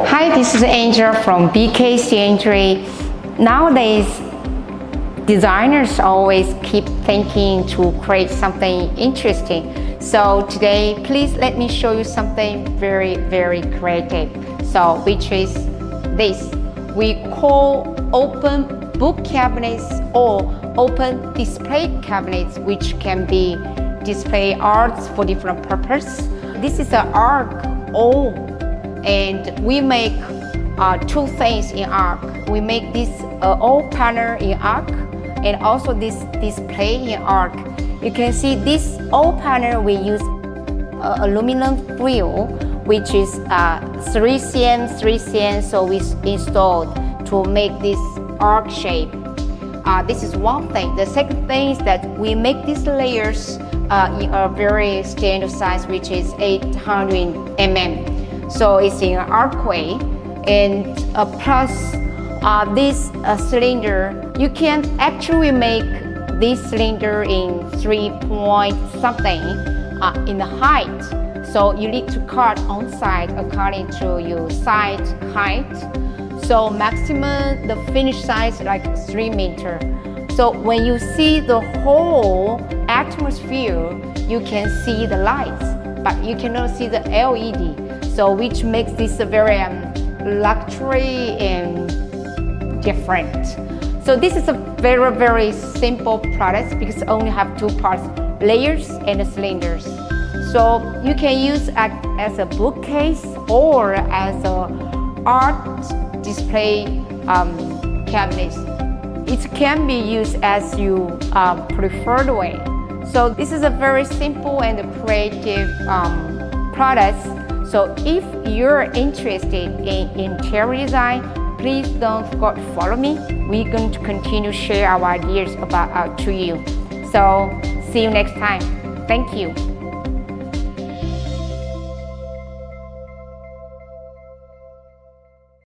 Hi, this is Angel from bookcase Ciandre. Nowadays, designers always keep thinking to create something interesting. So today, please let me show you something very, very creative. So, which is this. We call open book cabinets or open display cabinets, which can be display arts for different purpose. This is an arc all, and we make two things in arc. We make this all panel in arc and also this display in arc. You can see this all panel we use aluminum grill, which is 3 cm, so we installed to make this arc shape. This is one thing. The second thing is that we make these layers in a very standard size, which is 800 mm. So it's in an arc way, and plus this cylinder, you can actually make this cylinder in 3 point something in the height. So you need to cut on side according to your side height. So maximum the finish size like 3 meters. So when you see the whole atmosphere, you can see the lights, but you cannot see the LED. So which makes this a very luxury and different. So this is a very, very simple product because it only have two parts, layers and cylinders. So you can use it as a bookcase or as a art display cabinet. It can be used as you preferred way. So this is a very simple and creative product. So if you're interested in interior design, please don't forget to follow me. We're going to continue to share our ideas about to you. So see you next time. Thank you.